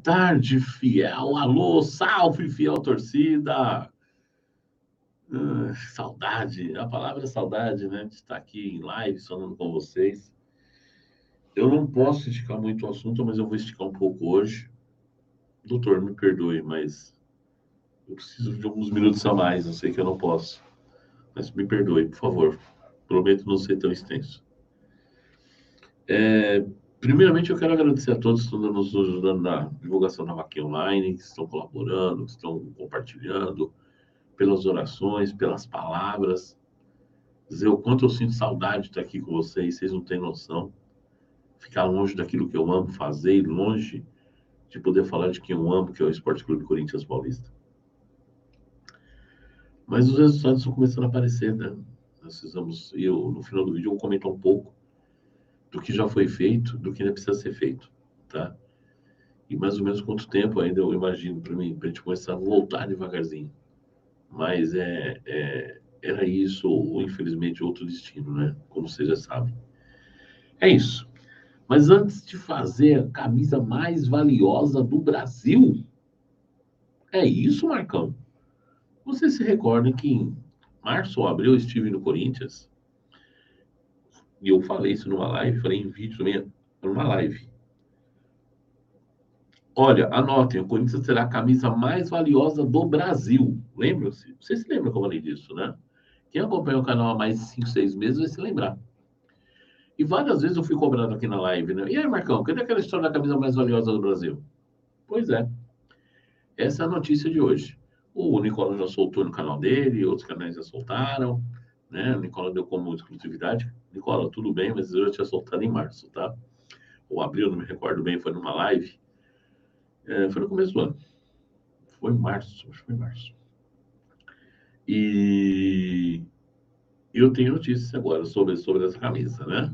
tarde, fiel. Alô, salve, fiel torcida. Saudade, a palavra é saudade, né? De estar aqui em live, falando com vocês. Eu não posso esticar muito o assunto, mas eu vou esticar um pouco hoje. Doutor, me perdoe, mas eu preciso de alguns minutos a mais. Eu sei que eu não posso, mas me perdoe, por favor. Prometo não ser tão extenso. Primeiramente, eu quero agradecer a todos que estão nos ajudando na divulgação da vaquinha online, que estão colaborando, que estão compartilhando, pelas orações, pelas palavras. Dizer o quanto eu sinto saudade de estar aqui com vocês não têm noção. Ficar longe daquilo que eu amo fazer e longe de poder falar de quem eu amo, que é o Esporte Clube Corinthians Paulista. Mas os resultados estão começando a aparecer, né? No final do vídeo, eu vou comentar um pouco do que já foi feito, do que ainda precisa ser feito, tá? E mais ou menos quanto tempo ainda eu imagino para gente começar a voltar devagarzinho. Mas era isso, ou infelizmente outro destino, né? Como vocês já sabem. É isso. Mas antes de fazer a camisa mais valiosa do Brasil, é isso, Marcão? Você se recorda que em março ou abril eu estive no Corinthians e eu falei isso numa live, falei em vídeo também, numa live. Olha, anotem, o Corinthians terá a camisa mais valiosa do Brasil. Lembram-se? Vocês se lembram que eu falei disso, né? Quem acompanha o canal há mais de 5, 6 meses vai se lembrar. E várias vezes eu fui cobrado aqui na live, né? E aí, Marcão, cadê aquela história da camisa mais valiosa do Brasil? Pois é. Essa é a notícia de hoje. O Nicola já soltou no canal dele, outros canais já soltaram, né? O Nicola deu como exclusividade. Nicola, tudo bem, mas eu já tinha soltado em março, tá? Ou abril, não me recordo bem, foi numa live. Foi no começo do ano. Foi em março, acho que foi em março. E eu tenho notícias agora sobre essa camisa, né?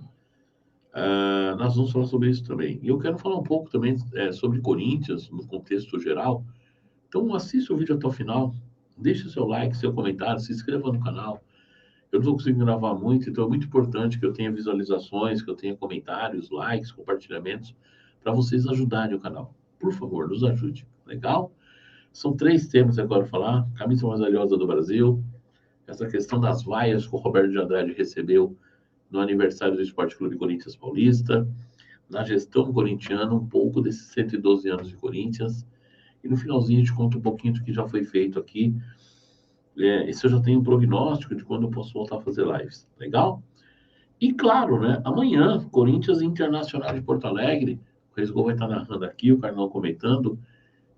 Nós vamos falar sobre isso também. E eu quero falar um pouco também sobre Corinthians, no contexto geral. Então, assista o vídeo até o final, deixe seu like, seu comentário, se inscreva no canal. Eu não estou conseguindo gravar muito, então é muito importante que eu tenha visualizações, que eu tenha comentários, likes, compartilhamentos, para vocês ajudarem o canal. Por favor, nos ajude. Legal? São 3 temas que eu quero falar. Camisa mais valiosa do Brasil, essa questão das vaias que o Roberto de Andrade recebeu no aniversário do Esporte Clube Corinthians Paulista, na gestão corintiana, um pouco desses 112 anos de Corinthians. E no finalzinho a gente conta um pouquinho do que já foi feito aqui. Esse eu já tenho um prognóstico de quando eu posso voltar a fazer lives. Legal? E claro, né? Amanhã, Corinthians Internacional de Porto Alegre. O Resgol vai estar narrando aqui, o Carnal comentando.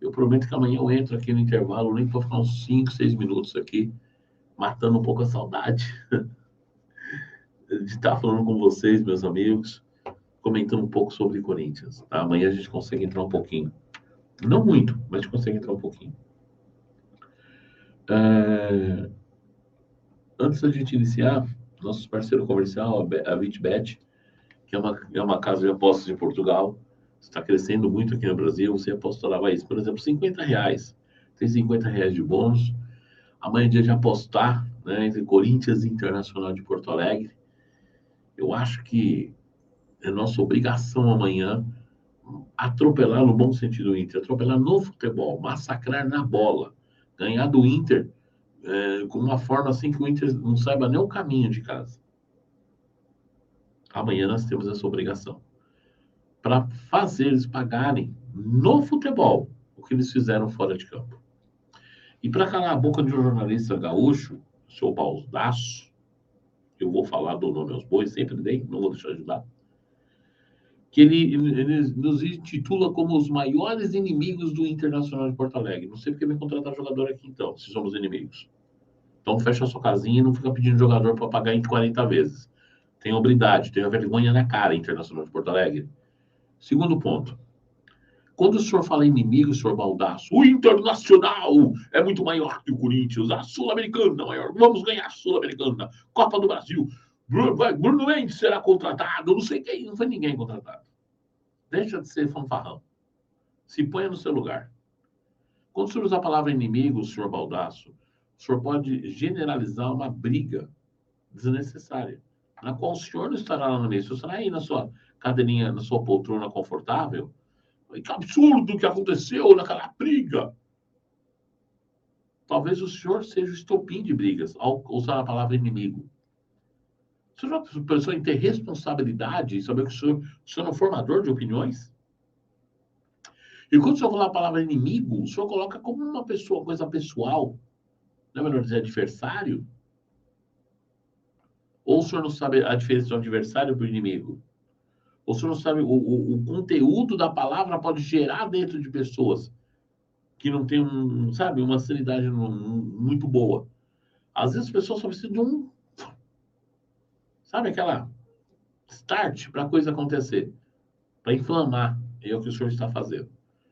Eu prometo que amanhã eu entro aqui no intervalo, nem para ficar uns 5, 6 minutos aqui, matando um pouco a saudade de estar falando com vocês, meus amigos, comentando um pouco sobre Corinthians. Tá? Amanhã a gente consegue entrar um pouquinho. Não muito, mas a gente consegue entrar um pouquinho. Antes da gente iniciar, nosso parceiro comercial, a BitBet, que é uma casa de apostas de Portugal, está crescendo muito aqui no Brasil. Você aposta lá, vai, por exemplo, R$ 50. Tem R$ 50 de bônus. Amanhã é dia de apostar, né, entre Corinthians e Internacional de Porto Alegre. Eu acho que é nossa obrigação amanhã atropelar, no bom sentido do Inter, atropelar no futebol, massacrar na bola, ganhar do Inter com uma forma assim que o Inter não saiba nem o caminho de casa. Amanhã nós temos essa obrigação. Para fazer eles pagarem no futebol o que eles fizeram fora de campo. E para calar a boca de um jornalista gaúcho, o seu Baldasso, eu vou falar do nome aos bois, sempre dei, não vou deixar de dar, que ele nos intitula como os maiores inimigos do Internacional de Porto Alegre. Não sei porque vem contratar jogador aqui então, se somos inimigos. Então fecha a sua casinha e não fica pedindo jogador para pagar em 40 vezes. Tenha hombridade, tenha vergonha na cara, Internacional de Porto Alegre. Segundo ponto. Quando o senhor fala inimigo, senhor Baldasso, o Internacional é muito maior que o Corinthians, a Sul-Americana é maior, vamos ganhar a Sul-Americana, Copa do Brasil, Bruno Mendes será contratado, não sei quem, não foi ninguém contratado. Deixa de ser fanfarrão. Se ponha no seu lugar. Quando o senhor usa a palavra inimigo, senhor Baldasso, o senhor pode generalizar uma briga desnecessária, na qual o senhor não estará lá no meio. O senhor estará aí na sua cadeirinha, na sua poltrona confortável, Que absurdo que aconteceu naquela briga. Talvez o senhor seja o estopim de brigas, ao usar a palavra inimigo. O senhor já pensou em ter responsabilidade e saber que o senhor é um formador de opiniões? E quando o senhor falar a palavra inimigo, o senhor coloca como uma pessoa, coisa pessoal, não é melhor dizer adversário? Ou o senhor não sabe a diferença do adversário para o inimigo? Ou o senhor não sabe o conteúdo da palavra pode gerar dentro de pessoas que não têm, sabe, uma sanidade muito boa. Às vezes as pessoas só precisam de sabe, aquela start para a coisa acontecer, para inflamar. É o que o senhor está fazendo.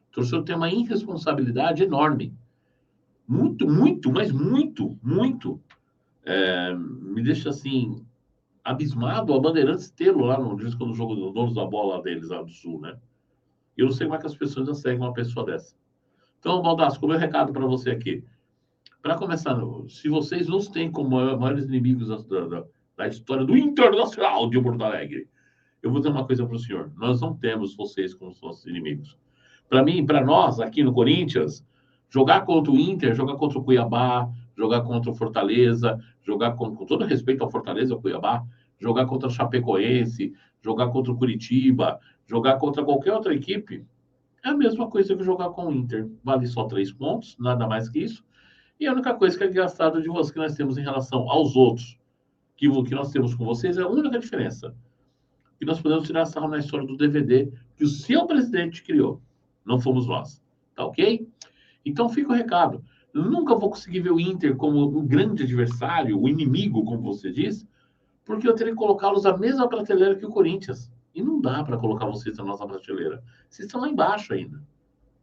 Então o senhor tem uma irresponsabilidade enorme. Muito, muito, mas muito, muito. Me deixa assim, abismado a Bandeirantes tê-lo lá no disco do jogo dos donos da bola deles lá do Sul, né? Eu não sei como é que as pessoas já seguem uma pessoa dessa. Então, Baldasco, o meu recado para você aqui. Para começar, se vocês nos têm como maiores inimigos da história do Internacional de Porto Alegre, eu vou dizer uma coisa para o senhor. Nós não temos vocês como nossos inimigos. Para mim, para nós, aqui no Corinthians, jogar contra o Inter, jogar contra o Cuiabá, jogar contra o Fortaleza, jogar com todo respeito ao Fortaleza e ao Cuiabá, jogar contra o Chapecoense, jogar contra o Curitiba, jogar contra qualquer outra equipe, é a mesma coisa que jogar com o Inter. Vale só 3 pontos, nada mais que isso. E a única coisa que é engraçada de você que nós temos em relação aos outros, que nós temos com vocês, é a única diferença. Que nós podemos tirar sarro na história do DVD que o seu presidente criou. Não fomos nós. Tá ok? Então fica o recado. Eu nunca vou conseguir ver o Inter como um grande adversário, o inimigo, como você diz, porque eu teria que colocá-los na mesma prateleira que o Corinthians. E não dá para colocar vocês na nossa prateleira. Vocês estão lá embaixo ainda.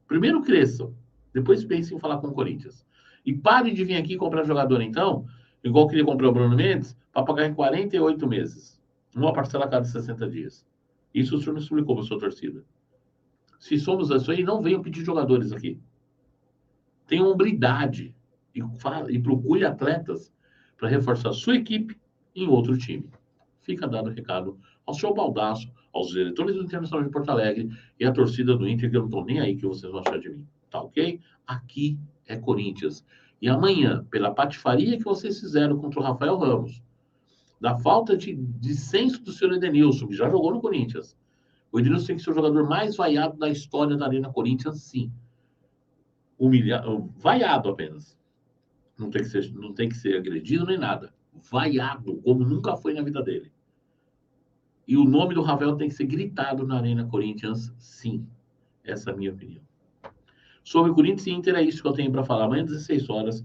Primeiro cresçam, depois pensem em falar com o Corinthians. E parem de vir aqui comprar jogador, então, igual eu queria comprar o Bruno Mendes, para pagar em 48 meses. Uma parcela a cada 60 dias. Isso o senhor me explicou para a sua torcida. Se somos isso aí, não venham pedir jogadores aqui. Tenham hombridade e procure atletas para reforçar a sua equipe em outro time. Fica dado o recado ao senhor Baldasso, aos diretores do Internacional de Porto Alegre e à torcida do Inter, que eu não estou nem aí que vocês vão achar de mim. Tá ok? Aqui é Corinthians. E amanhã, pela patifaria que vocês fizeram contra o Rafael Ramos, da falta de senso do senhor Edenilson, que já jogou no Corinthians, o Edenilson tem que ser o jogador mais vaiado da história da Arena Corinthians, sim. Humilhado, vaiado apenas. Não tem que ser agredido nem nada. Vaiado, como nunca foi na vida dele. E o nome do Ravel tem que ser gritado na Arena Corinthians, sim. Essa é a minha opinião. Sobre Corinthians e Inter, é isso que eu tenho para falar. Amanhã, 16 horas,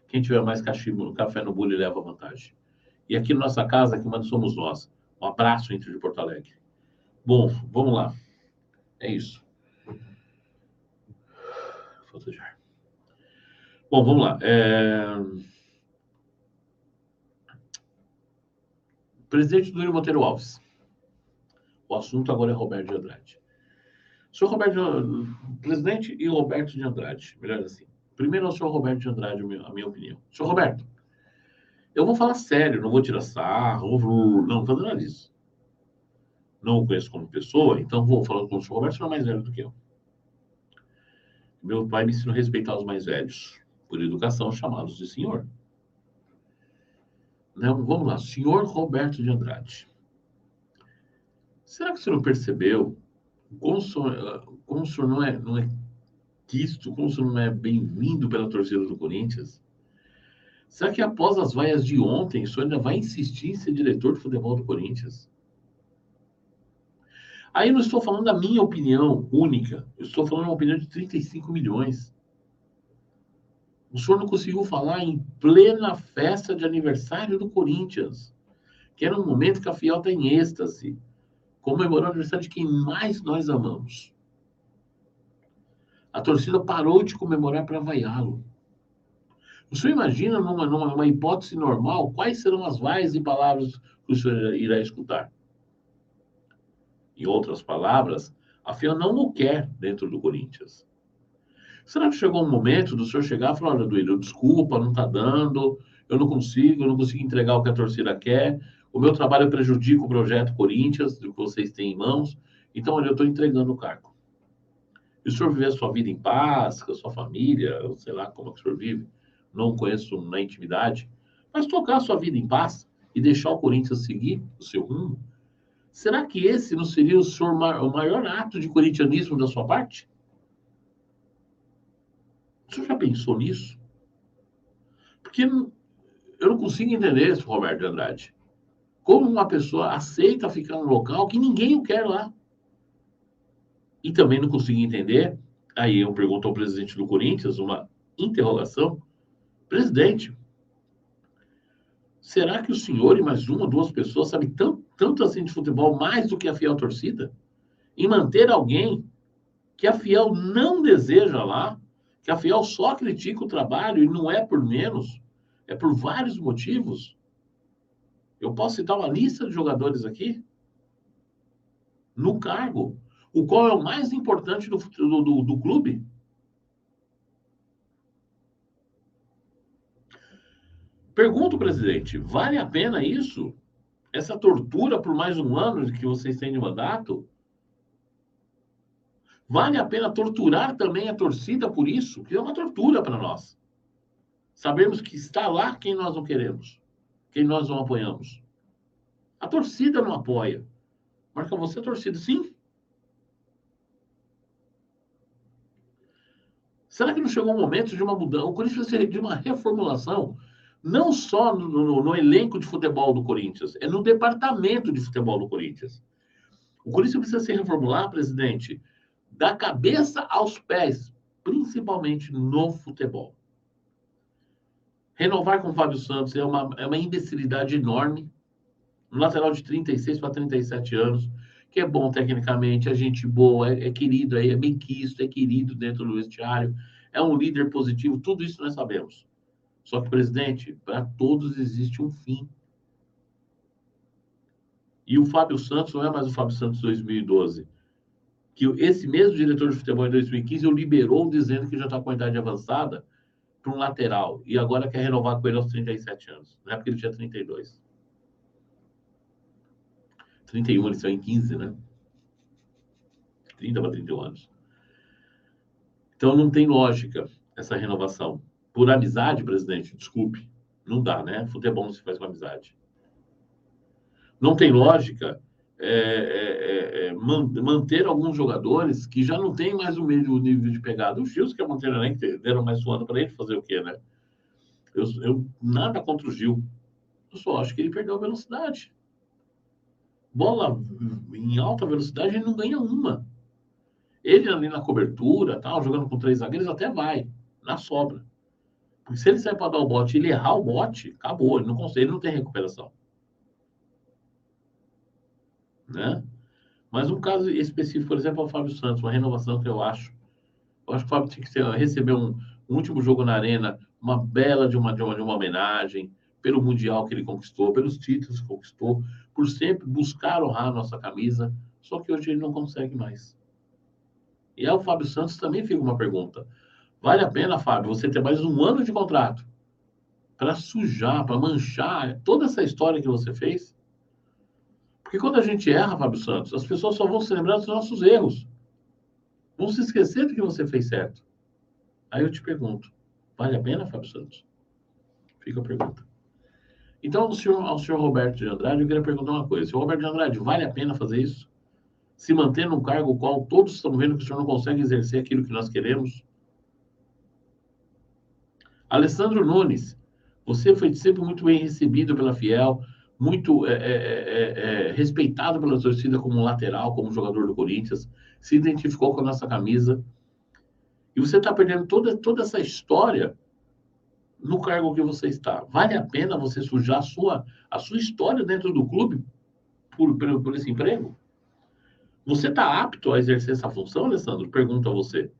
quem tiver mais cachimbo, café no bule leva vantagem. E aqui na nossa casa, que manda somos nós. Um abraço, Inter de Porto Alegre. Bom, vamos lá. É isso. Falta de ar. Bom, vamos lá. Presidente do Rio Monteiro Alves. O assunto agora é Roberto de Andrade. Senhor Roberto, presidente e Roberto de Andrade, melhor assim. Primeiro é o senhor Roberto de Andrade, a minha opinião. Senhor Roberto, eu vou falar sério, não vou tirar sarro, não vou fazer nada disso. Não o conheço como pessoa, então vou falar com o senhor Roberto, o senhor é mais velho do que eu. Meu pai me ensinou a respeitar os mais velhos, por educação, chamados de senhor. Não, vamos lá, senhor Roberto de Andrade. Será que o senhor não percebeu como o senhor não é quisto, como o senhor não é bem-vindo pela torcida do Corinthians? Será que após as vaias de ontem, o senhor ainda vai insistir em ser diretor de futebol do Corinthians? Aí eu não estou falando da minha opinião única, eu estou falando uma opinião de 35 milhões. O senhor não conseguiu falar em plena festa de aniversário do Corinthians, que era um momento que a Fiel está em êxtase, comemorando o aniversário de quem mais nós amamos. A torcida parou de comemorar para vaiá-lo. O senhor imagina, numa hipótese normal, quais serão as vaias e palavras que o senhor irá escutar? Em outras palavras, a Fiel não o quer dentro do Corinthians. Será que chegou um momento do senhor chegar e falar, olha, Duílio, desculpa, não está dando, eu não consigo entregar o que a torcida quer, o meu trabalho prejudica o projeto Corinthians, do que vocês têm em mãos, então, olha, eu estou entregando o cargo. E o senhor viver a sua vida em paz, com a sua família, eu sei lá como é que o senhor vive, não conheço na intimidade, mas tocar a sua vida em paz e deixar o Corinthians seguir o seu rumo, será que esse não seria o maior ato de corintianismo da sua parte? O senhor já pensou nisso? Porque eu não consigo entender esse Roberto de Andrade. Como uma pessoa aceita ficar num local que ninguém o quer lá? E também não consigo entender, aí eu pergunto ao presidente do Corinthians, uma interrogação, presidente, será que o senhor e mais uma ou duas pessoas sabem tanto assim de futebol mais do que a fiel torcida? E manter alguém que a fiel não deseja lá, que a fiel só critica o trabalho e não é por menos, é por vários motivos. Eu posso citar uma lista de jogadores aqui no cargo, o qual é o mais importante do clube. Pergunto, presidente, vale a pena isso? Essa tortura por mais um ano que vocês têm de mandato? Vale a pena torturar também a torcida por isso? Que é uma tortura para nós. Sabemos que está lá quem nós não queremos, quem nós não apoiamos. A torcida não apoia. Marca você a torcida, sim. Será que não chegou o momento de uma mudança? O Corinthians precisa de uma reformulação, não só no elenco de futebol do Corinthians, é no departamento de futebol do Corinthians. O Corinthians precisa se reformular, presidente, da cabeça aos pés, principalmente no futebol. Renovar com o Fábio Santos é uma imbecilidade enorme. Um lateral de 36 para 37 anos, que é bom tecnicamente, é gente boa, é querido, é bem quisto, é querido dentro do vestiário, é um líder positivo, tudo isso nós sabemos. Só que, presidente, para todos existe um fim. E o Fábio Santos não é mais o Fábio Santos 2012. Que esse mesmo diretor de futebol em 2015 o liberou dizendo que já está com a idade avançada para um lateral. E agora quer renovar com ele aos 37 anos. Na época ele tinha 32. 31, ele saiu em 15, né? 30 para 31 anos. Então não tem lógica essa renovação. Por amizade, presidente, desculpe, não dá, né? Futebol não se faz com amizade. Não tem lógica manter alguns jogadores que já não têm mais o mesmo nível de pegada. O Gil, que é manter nem que deram mais suando para ele fazer o quê, né? Eu nada contra o Gil. Eu só acho que ele perdeu a velocidade. Bola em alta velocidade, ele não ganha uma. Ele ali na cobertura, tal, jogando com 3 zagueiros, até vai, na sobra. Porque se ele sair para dar o bote e ele errar o bote, acabou, ele não consegue, ele não tem recuperação. Né? Mas um caso específico, por exemplo, é o Fábio Santos, uma renovação que eu acho. Eu acho que o Fábio tinha que receber um último jogo na Arena, uma bela de uma homenagem, pelo Mundial que ele conquistou, pelos títulos que conquistou, por sempre buscar honrar a nossa camisa. Só que hoje ele não consegue mais. E aí o Fábio Santos também fica uma pergunta. Vale a pena, Fábio, você ter mais um ano de contrato para sujar, para manchar toda essa história que você fez? Porque quando a gente erra, Fábio Santos, as pessoas só vão se lembrar dos nossos erros. Vão se esquecer do que você fez certo. Aí eu te pergunto, vale a pena, Fábio Santos? Fica a pergunta. Então, ao senhor Roberto de Andrade, eu queria perguntar uma coisa. Senhor Roberto de Andrade, vale a pena fazer isso? Se manter num cargo o qual todos estão vendo que o senhor não consegue exercer aquilo que nós queremos? Alessandro Nunes, você foi sempre muito bem recebido pela Fiel, muito respeitado pela torcida como lateral, como jogador do Corinthians, se identificou com a nossa camisa. E você está perdendo toda essa história no cargo que você está. Vale a pena você sujar a sua história dentro do clube por esse emprego? Você está apto a exercer essa função, Alessandro? Pergunto a você.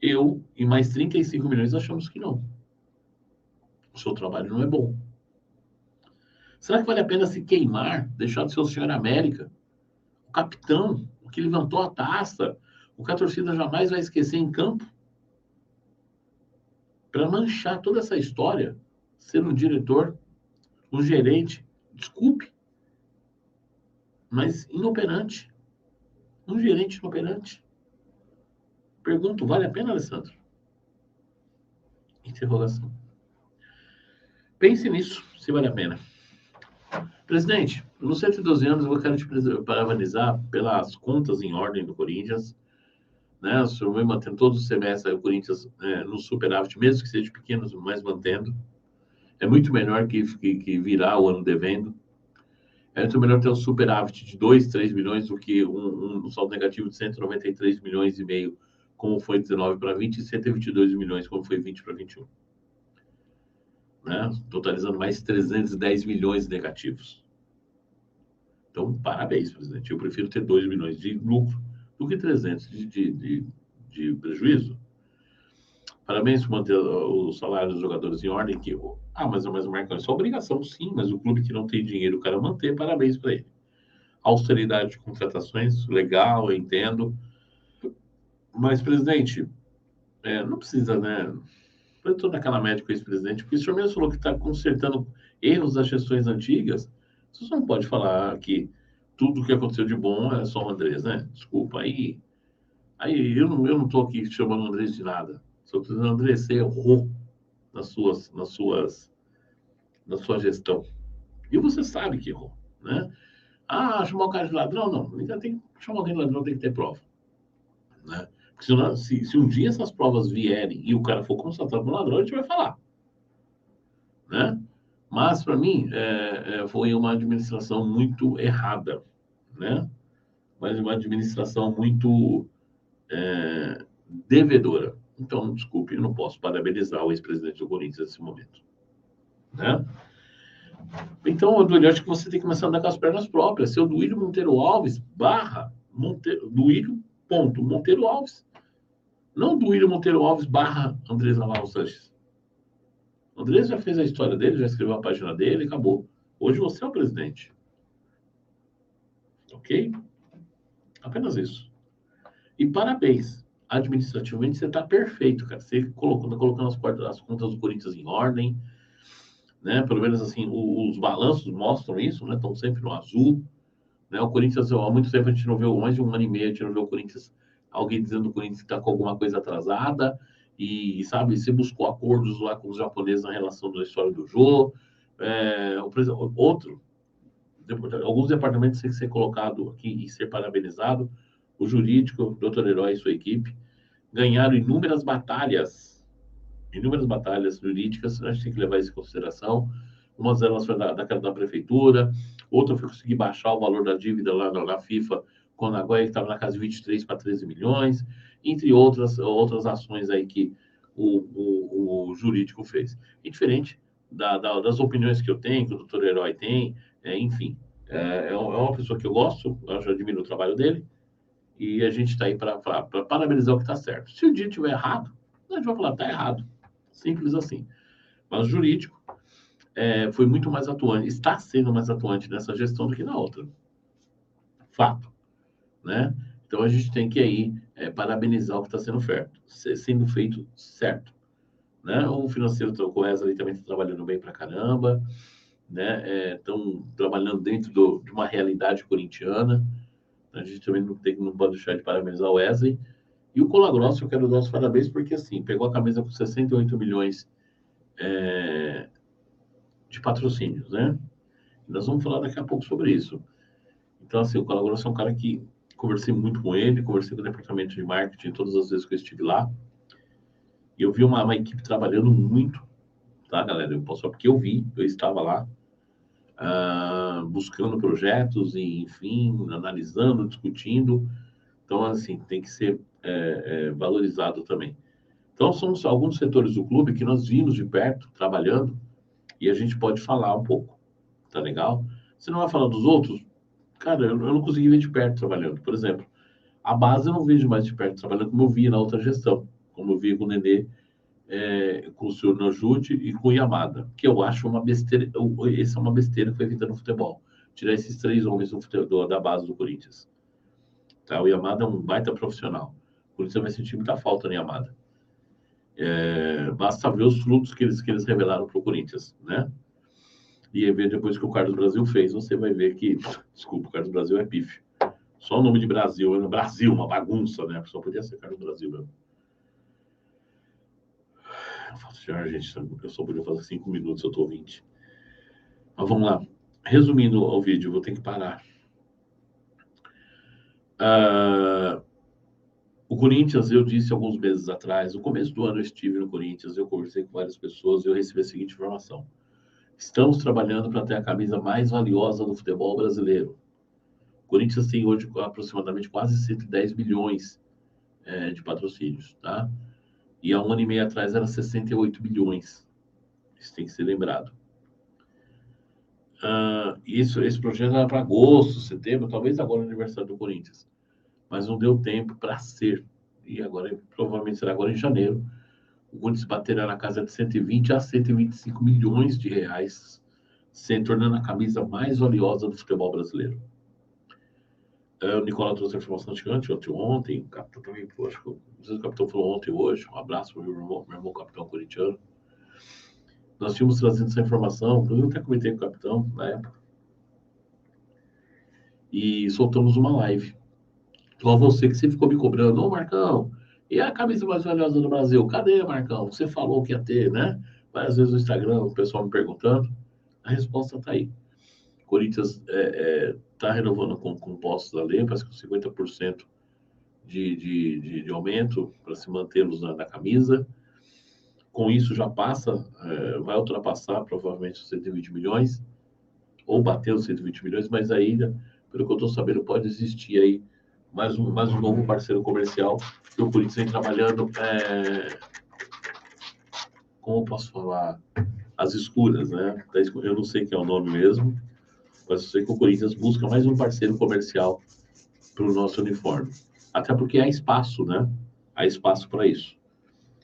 Eu e mais 35 milhões achamos que não. O seu trabalho não é bom. Será que vale a pena se queimar, deixar de ser o senhor América, o capitão, o que levantou a taça, o que a torcida jamais vai esquecer em campo, para manchar toda essa história, ser um diretor, um gerente, desculpe, mas inoperante, um gerente inoperante. Pergunto, vale a pena, Alessandro? Interrogação. Pense nisso, se vale a pena. Presidente, nos 112 anos eu quero te parabenizar pelas contas em ordem do Corinthians, né? O senhor vem mantendo todos os semestres o Corinthians no superávit, mesmo que seja pequeno, mas mantendo. É muito melhor que virar o ano devendo. É muito melhor ter um superávit de 2, 3 milhões do que um saldo negativo de 193 milhões e meio, como foi 19 para 20, e 122 milhões, como foi 20 para 21. Né? Totalizando mais 310 milhões negativos. Então, parabéns, presidente. Eu prefiro ter 2 milhões de lucro do que 300 de prejuízo. Parabéns por manter o salário dos jogadores em ordem. Mas Marcão, isso é obrigação, sim, mas o clube que não tem dinheiro, o cara manter, parabéns para ele. Austeridade de contratações, legal, eu entendo. Mas, presidente, não precisa, né? Foi toda aquela médica ex-presidente, porque o senhor mesmo falou que está consertando erros das gestões antigas. Você não pode falar que tudo que aconteceu de bom é só o Andrés, né? Desculpa, aí eu não estou aqui chamando o Andrés de nada. Só estou dizendo, Andrés, você errou na sua gestão. E você sabe que errou, né? Chamar o cara de ladrão? Não. Ainda tem que chamar alguém de ladrão, tem que ter prova, né? Porque senão, se um dia essas provas vierem e o cara for constatado como ladrão, a gente vai falar, né? Mas, para mim, foi uma administração muito errada, né? Mas uma administração muito devedora. Então, desculpe, eu não posso parabenizar o ex-presidente do Corinthians nesse momento, né? Então, Duílio, acho que você tem que começar a andar com as pernas próprias. Seu Duílio Monteiro Alves, barra, Duílio, ponto, Monteiro Alves. Não Duílio Monteiro Alves, barra, Andrés Navarro Sanches. O Andrés já fez a história dele, já escreveu a página dele, acabou. Hoje você é o presidente. Ok? Apenas isso. E parabéns. Administrativamente você está perfeito, cara. Você tá colocando as contas do Corinthians em ordem, né? Pelo menos assim, os balanços mostram isso, né? Estão sempre no azul, né? O Corinthians, há muito tempo a gente não vê, mais de um ano e meio, a gente não vê o Corinthians, alguém dizendo que o Corinthians está com alguma coisa atrasada, e sabe, você buscou acordos lá com os japoneses na relação da história do Jô. Alguns departamentos têm que ser colocado aqui e ser parabenizado. O jurídico, o doutor Herói e sua equipe ganharam inúmeras batalhas jurídicas, a gente tem que levar isso em consideração. Uma delas foi da prefeitura, outra foi conseguir baixar o valor da dívida lá na FIFA, quando a Goiás estava na casa de 23 para 13 milhões, entre outras ações aí que o jurídico fez. E diferente das opiniões que eu tenho, que o doutor Herói tem, enfim, é uma pessoa que eu gosto, eu já admiro o trabalho dele, e a gente está aí para parabenizar o que está certo. Se o dia estiver errado, a gente vai falar, está errado. Simples assim. Mas o jurídico foi muito mais atuante, está sendo mais atuante nessa gestão do que na outra. Fato. Né? Então a gente tem que aí parabenizar o que está sendo feito certo. Né? O financeiro com o Wesley também está trabalhando bem para caramba. Estão trabalhando dentro de uma realidade corintiana. A gente também não pode deixar de parabenizar o Wesley. E o Colagrosso, eu quero dar os parabéns porque, assim, pegou a camisa com 68 milhões de patrocínios, né? Nós vamos falar daqui a pouco sobre isso. Então, assim, o Colagrosso é um cara que conversei muito com ele, conversei com o departamento de marketing todas as vezes que eu estive lá. E eu vi uma equipe trabalhando muito, tá, galera? Porque eu estava lá, buscando projetos, e, enfim, analisando, discutindo. Então, assim, tem que ser valorizado também. Então, são alguns setores do clube que nós vimos de perto, trabalhando, e a gente pode falar um pouco, tá legal? Você não vai falar dos outros? Cara, eu não consegui ver de perto trabalhando. Por exemplo, a base eu não vejo mais de perto trabalhando como eu vi na outra gestão, como eu vi com o Nenê, com o senhor Najude e com o Yamada, que eu acho uma besteira. Essa é uma besteira que foi feita no futebol. Tirar esses 3 homens da base do Corinthians. Tá? O Yamada é um baita profissional. O Corinthians vai sentir muita falta no Yamada. Basta ver os frutos que eles revelaram para o Corinthians, né? E ver depois que o Carlos Brasil fez, você vai ver que, desculpa, o Carlos Brasil é pífio. Só o nome de Brasil, no Brasil, uma bagunça, né? Só podia ser cara no Brasil mesmo. Eu faço já, gente, eu só podia fazer 5 minutos, eu tô 20. Mas vamos lá. Resumindo o vídeo, vou ter que parar. O Corinthians, eu disse alguns meses atrás, no começo do ano eu estive no Corinthians, eu conversei com várias pessoas e eu recebi a seguinte informação. Estamos trabalhando para ter a camisa mais valiosa do futebol brasileiro. O Corinthians tem hoje aproximadamente quase 110 milhões de patrocínios, tá? E há um ano e meio atrás era 68 milhões. Isso tem que ser lembrado. Esse projeto era para agosto, setembro, talvez agora no aniversário do Corinthians. Mas não deu tempo para ser. E agora, provavelmente será agora em janeiro. O Corinthians baterá na casa de 120 a 125 milhões de reais, se tornando a camisa mais valiosa do futebol brasileiro. O Nicola trouxe a informação de ontem, o capitão também, acho que não sei se o capitão falou ontem ou hoje, um abraço para o meu irmão capitão corintiano. Nós tínhamos trazido essa informação, eu até comentei com o capitão na época, e soltamos uma live. Então, você que você ficou me cobrando, ô Marcão, e a camisa mais valiosa do Brasil? Cadê, Marcão? Você falou que ia ter, né? Várias vezes no Instagram, o pessoal me perguntando. A resposta está aí. O Corinthians está renovando com postos da lei, parece que 50% de aumento para se mantê-los na camisa. Com isso, já passa, vai ultrapassar provavelmente os 120 milhões, ou bater os 120 milhões, mas ainda, pelo que eu estou sabendo, pode existir aí mais um novo parceiro comercial que o Corinthians vem trabalhando, como eu posso falar, as escuras, né? Eu não sei quem é o nome mesmo, mas eu sei que o Corinthians busca mais um parceiro comercial para o nosso uniforme. Até porque há espaço, né? Há espaço para isso.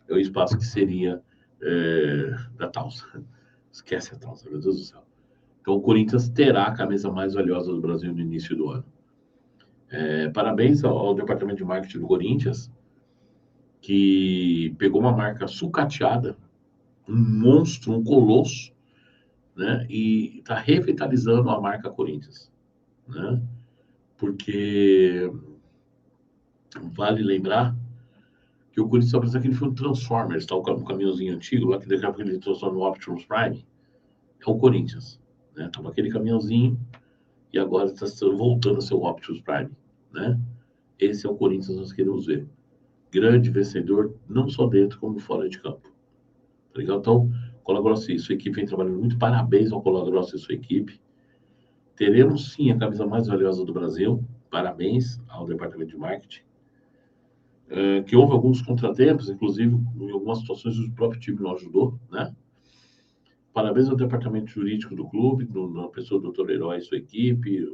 É o espaço que seria da Tausa. Esquece a Tausa, meu Deus do céu. Então o Corinthians terá a camisa mais valiosa do Brasil no início do ano. Parabéns ao departamento de marketing do Corinthians, que pegou uma marca sucateada, um monstro, um colosso, né? E está revitalizando a marca Corinthians, né? Porque vale lembrar que o Corinthians apareceu aquele filme Transformers, tá? Um caminhãozinho antigo, lá que daqui a pouco ele transforma no Optimus Prime. É o Corinthians, né? Tava aquele caminhãozinho e agora está voltando a ser o Optimus Prime, né? Esse é o Corinthians que nós queremos ver. Grande vencedor, não só dentro, como fora de campo. Tá legal? Então, Colagrossi e sua equipe vem trabalhando muito. Parabéns ao Colagrossi e sua equipe. Teremos, sim, a camisa mais valiosa do Brasil. Parabéns ao departamento de marketing. Que houve alguns contratempos, inclusive, em algumas situações, o próprio time não ajudou, né? Parabéns ao departamento jurídico do clube, na pessoa do Dr. Herói e sua equipe,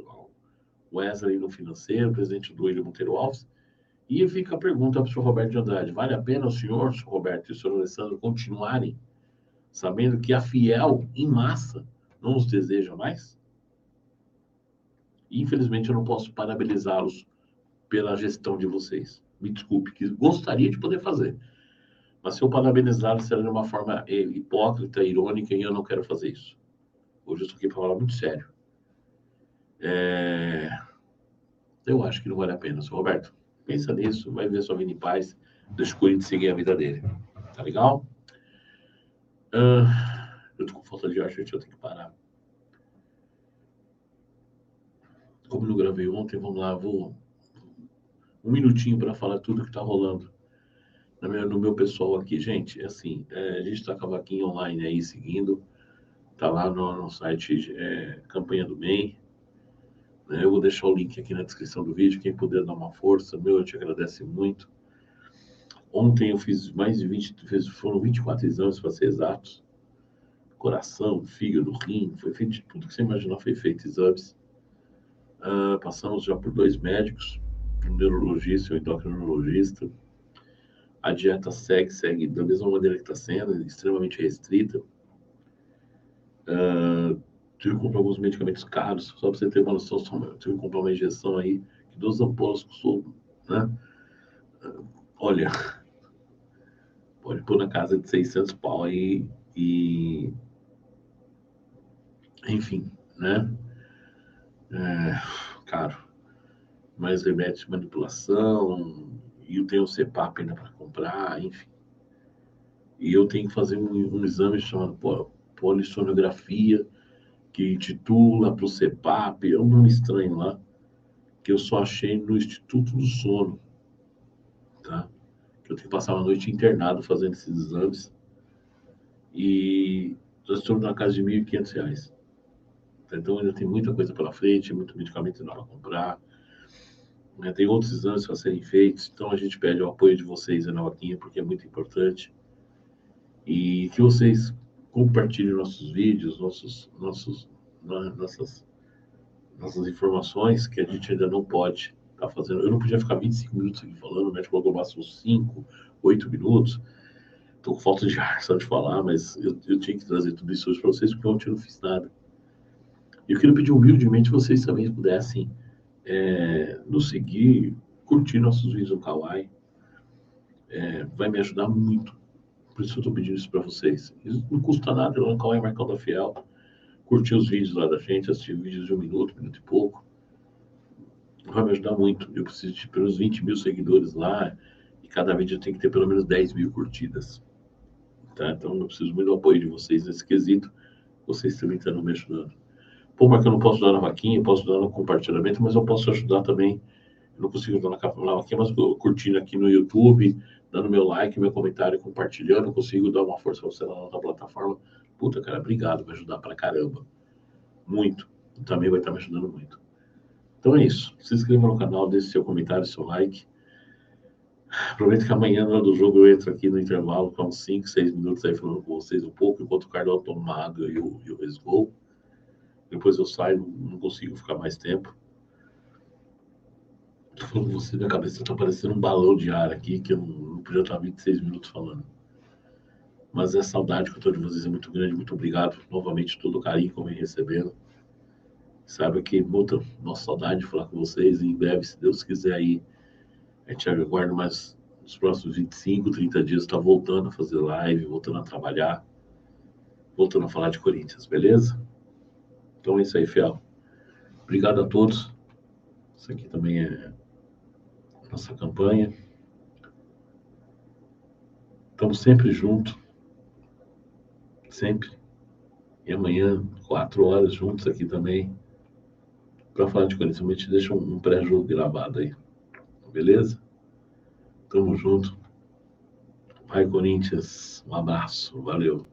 Wesley no financeiro, presidente do William Monteiro Alves. E fica a pergunta para o senhor Roberto de Andrade: vale a pena o senhor Roberto e o senhor Alessandro continuarem sabendo que a Fiel, em massa, não os deseja mais? Infelizmente, eu não posso parabenizá-los pela gestão de vocês. Me desculpe, que gostaria de poder fazer. Mas se eu parabenizá-los, será de uma forma hipócrita, irônica, e eu não quero fazer isso. Hoje eu estou aqui para falar muito sério. Eu acho que não vale a pena. Senhor Roberto, pensa nisso, vai ver sua vida em paz, deixa o Corinthians seguir a vida dele. Tá legal? Eu tô com falta de ar, gente, eu tenho que parar. Como não gravei ontem, vamos lá, vou um minutinho para falar tudo que tá rolando no meu pessoal aqui. Gente, é assim, a gente tá com a vaquinha online aí seguindo, tá lá no site Campanha do Bem, né? Eu vou deixar o link aqui na descrição do vídeo, quem puder dar uma força, eu te agradeço muito. Ontem eu fiz mais de 20, foram 24 exames para ser exatos. Coração, fígado, rim, foi feito de tudo que você imaginar, foi feito exames. Passamos já por 2 médicos, um neurologista e um endocrinologista. A dieta segue da mesma maneira que está sendo, extremamente restrita. Tive que comprar alguns medicamentos caros, só para você ter uma noção, tive que comprar uma injeção aí, que 2 ampolas custou, né? Olha, pode pôr na casa de 600 pau aí, e enfim, né? Caro. mais remédios de manipulação, e eu tenho o CPAP ainda para comprar, enfim. E eu tenho que fazer um exame chamado polissonografia, que titula para o CPAP, é um nome estranho lá, que eu só achei no Instituto do Sono, tá? Que eu tenho que passar uma noite internado fazendo esses exames. E nós estamos na casa de R$ 1.500. Então ainda tem muita coisa pela frente, muito medicamento ainda para comprar. Tem outros exames para serem feitos, então a gente pede o apoio de vocês na vaquinha, porque é muito importante. E que vocês compartilhem nossos vídeos, nossas informações, que a gente ainda não pode estar fazendo. Eu não podia ficar 25 minutos aqui falando, o médico falou que eu máximo 5, 8 minutos. Estou com falta de ar só de falar, mas eu tinha que trazer tudo isso hoje para vocês, porque ontem eu não fiz nada. E eu queria pedir humildemente que vocês também pudessem nos seguir, curtir nossos vídeos no Kawaii. Vai me ajudar muito. Por isso eu estou pedindo isso para vocês. Isso não custa nada, lá no Kawaii Marcão da Fiel. Curtir os vídeos lá da gente, assistir vídeos de 1 minuto e pouco. Vai me ajudar muito. Eu preciso de pelo menos 20 mil seguidores lá. E cada vídeo tem que ter pelo menos 10 mil curtidas. Tá? Então eu preciso muito do apoio de vocês nesse quesito. Vocês também estão me ajudando. Pô, mas eu não posso ajudar na vaquinha, eu posso ajudar no compartilhamento, mas eu posso ajudar também. Eu não consigo ajudar na vaquinha, mas curtindo aqui no YouTube, dando meu like, meu comentário, compartilhando, eu consigo dar uma força para você lá na plataforma. Puta, cara, obrigado, vai ajudar pra caramba. Muito. Também vai estar me ajudando muito. Então é isso. Se inscreva no canal, deixe seu comentário, seu like. Aproveito que amanhã, na hora do jogo, eu entro aqui no intervalo, com uns 5, 6 minutos aí falando com vocês um pouco, enquanto o Cardão toma água e o resgol. Depois eu saio, não consigo ficar mais tempo. Tô falando com você, minha cabeça tá parecendo um balão de ar aqui, que eu não podia estar 26 minutos falando. Mas a saudade que eu tô de vocês é muito grande. Muito obrigado novamente, todo o carinho que eu venho recebendo. Saiba que, puta, nossa saudade de falar com vocês. E em breve, se Deus quiser aí, a gente aguarda mais nos próximos 25, 30 dias, tá voltando a fazer live, voltando a trabalhar, voltando a falar de Corinthians, beleza? Então é isso aí, fiel. Obrigado a todos. Isso aqui também é nossa campanha. Estamos sempre juntos. Sempre. E amanhã, 4 horas juntos aqui também. Para falar de Corinthians, a gente deixa um pré-jogo gravado aí. Beleza? Tamo junto. Vai, Corinthians. Um abraço. Valeu.